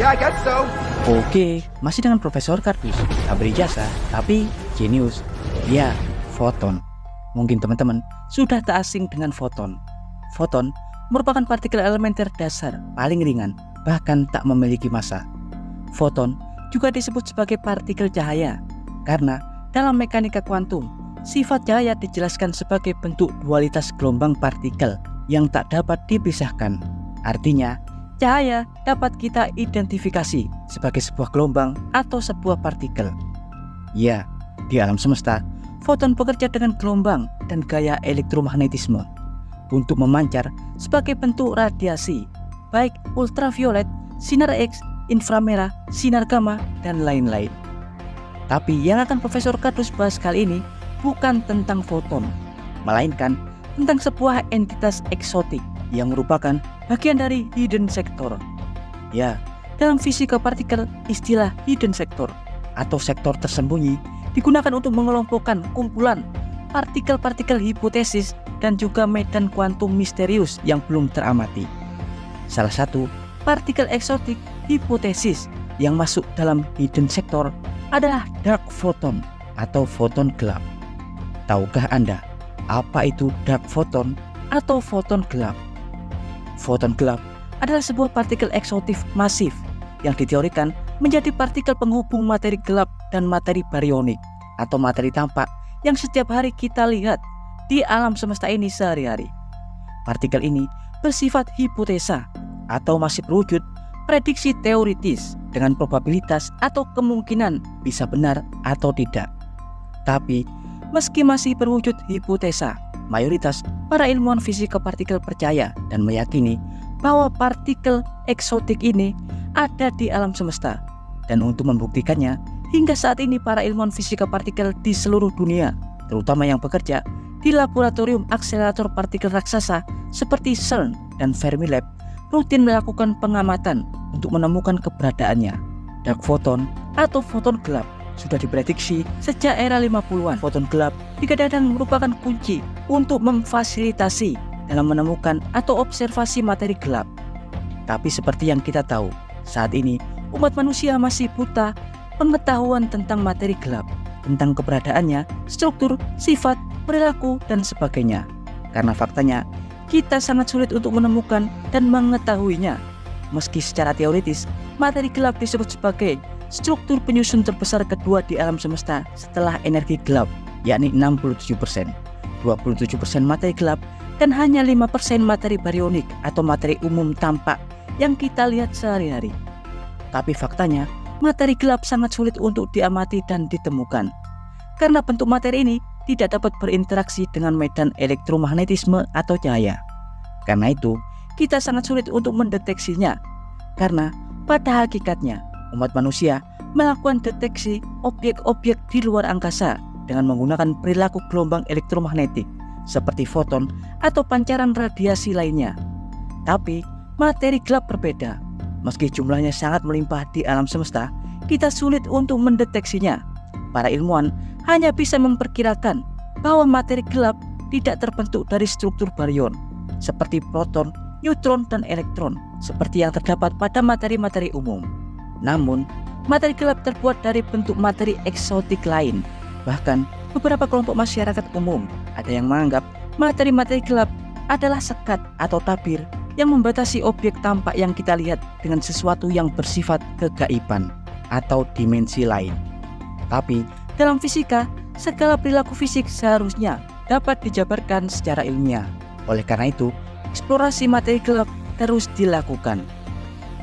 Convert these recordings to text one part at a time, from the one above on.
I guess so. Oke, masih dengan Profesor Kardus. Tak berijazah, tapi jenius. Ya, foton. Mungkin teman-teman sudah tak asing dengan foton. Foton merupakan partikel elementer dasar paling ringan, bahkan tak memiliki massa. Foton juga disebut sebagai partikel cahaya, karena dalam mekanika kuantum, sifat cahaya dijelaskan sebagai bentuk dualitas gelombang partikel yang tak dapat dipisahkan. Artinya, cahaya dapat kita identifikasi sebagai sebuah gelombang atau sebuah partikel. Ya, di alam semesta, foton bekerja dengan gelombang dan gaya elektromagnetisme untuk memancar sebagai bentuk radiasi, baik ultraviolet, sinar X, inframerah, sinar gamma, dan lain-lain. Tapi yang akan Profesor Kardus bahas kali ini bukan tentang foton, melainkan tentang sebuah entitas eksotik yang merupakan bagian dari hidden sector. Ya, dalam fisika partikel, istilah hidden sector atau sektor tersembunyi digunakan untuk mengelompokkan kumpulan partikel-partikel hipotesis dan juga medan kuantum misterius yang belum teramati. Salah satu partikel eksotik hipotesis yang masuk dalam hidden sector adalah dark photon atau foton gelap. Tahukah Anda apa itu dark photon atau foton gelap? Foton gelap adalah sebuah partikel eksotik masif yang diteorikan menjadi partikel penghubung materi gelap dan materi barionik atau materi tampak yang setiap hari kita lihat di alam semesta ini sehari-hari. Partikel ini bersifat hipotesa atau masih berwujud prediksi teoritis dengan probabilitas atau kemungkinan bisa benar atau tidak. Tapi meski masih berwujud hipotesa, mayoritas para ilmuwan fisika partikel percaya dan meyakini bahwa partikel eksotik ini ada di alam semesta. Dan untuk membuktikannya, hingga saat ini para ilmuwan fisika partikel di seluruh dunia, terutama yang bekerja di laboratorium akselerator partikel raksasa seperti CERN dan Fermilab, rutin melakukan pengamatan untuk menemukan keberadaannya. Dark photon atau foton gelap sudah diprediksi sejak era 50-an. Foton gelap dikadang-kadang merupakan kunci untuk memfasilitasi dalam menemukan atau observasi materi gelap. Tapi seperti yang kita tahu, saat ini umat manusia masih buta pengetahuan tentang materi gelap, tentang keberadaannya, struktur, sifat, perilaku, dan sebagainya. Karena faktanya, kita sangat sulit untuk menemukan dan mengetahuinya. Meski secara teoritis, materi gelap disebut sebagai struktur penyusun terbesar kedua di alam semesta setelah energi gelap, yakni 67%, 27% materi gelap, dan hanya 5% materi barionik atau materi umum tampak yang kita lihat sehari-hari. Tapi faktanya, materi gelap sangat sulit untuk diamati dan ditemukan, karena bentuk materi ini tidak dapat berinteraksi dengan medan elektromagnetisme atau cahaya. Karena itu, kita sangat sulit untuk mendeteksinya, karena pada hakikatnya umat manusia melakukan deteksi objek-objek di luar angkasa dengan menggunakan perilaku gelombang elektromagnetik seperti foton atau pancaran radiasi lainnya. Tapi materi gelap berbeda. Meski jumlahnya sangat melimpah di alam semesta, kita sulit untuk mendeteksinya. Para ilmuwan hanya bisa memperkirakan bahwa materi gelap tidak terbentuk dari struktur baryon seperti proton, neutron, dan elektron seperti yang terdapat pada materi-materi umum. Namun, materi gelap terbuat dari bentuk materi eksotik lain. Bahkan, beberapa kelompok masyarakat umum ada yang menganggap materi-materi gelap adalah sekat atau tabir yang membatasi objek tampak yang kita lihat dengan sesuatu yang bersifat kegaiban atau dimensi lain. Tapi, dalam fisika, segala perilaku fisik seharusnya dapat dijabarkan secara ilmiah. Oleh karena itu, eksplorasi materi gelap terus dilakukan.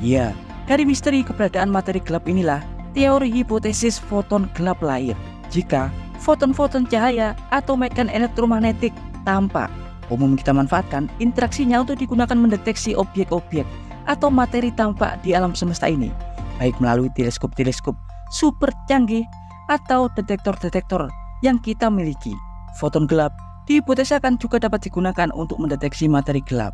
Ya, dari misteri keberadaan materi gelap inilah teori hipotesis foton gelap lahir. Jika foton-foton cahaya atau medan elektromagnetik tampak, umum kita manfaatkan interaksinya untuk digunakan mendeteksi objek-objek atau materi tampak di alam semesta ini, baik melalui teleskop-teleskop super canggih atau detektor-detektor yang kita miliki. Foton gelap dihipotesakan juga dapat digunakan untuk mendeteksi materi gelap.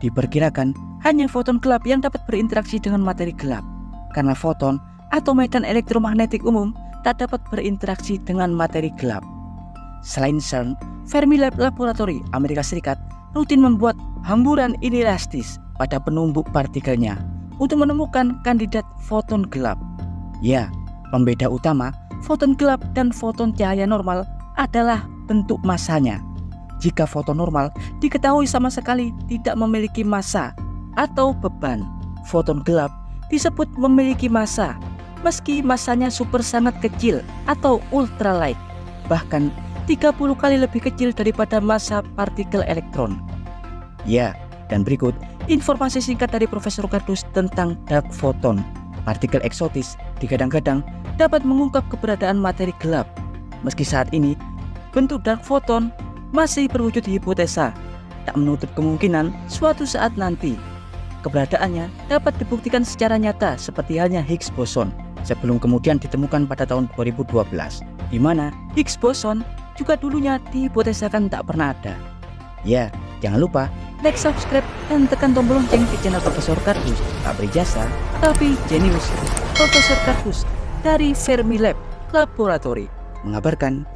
Diperkirakan hanya foton gelap yang dapat berinteraksi dengan materi gelap, karena foton atau medan elektromagnetik umum tak dapat berinteraksi dengan materi gelap. Selain CERN, Fermilab Laboratory Amerika Serikat rutin membuat hamburan inelastis pada penumbuk partikelnya untuk menemukan kandidat foton gelap. Ya, pembeda utama foton gelap dan foton cahaya normal adalah bentuk masanya. Jika foton normal diketahui sama sekali tidak memiliki massa atau beban, foton gelap disebut memiliki massa, meski massanya super sangat kecil atau ultralight, bahkan 30 kali lebih kecil daripada massa partikel elektron. Ya, dan berikut informasi singkat dari Profesor Kardus tentang dark photon. Partikel eksotis digadang-gadang dapat mengungkap keberadaan materi gelap. Meski saat ini bentuk dark photon masih berwujud hipotesa, tak menutup kemungkinan suatu saat nanti keberadaannya dapat dibuktikan secara nyata seperti halnya Higgs boson sebelum kemudian ditemukan pada tahun 2012, di mana Higgs boson juga dulunya dihipotesakan tak pernah ada. Ya, jangan lupa like, subscribe, dan tekan tombol lonceng di channel Profesor Kardus. Tak berijasa, tapi jenius. Profesor Kardus dari Fermilab Laboratory mengabarkan.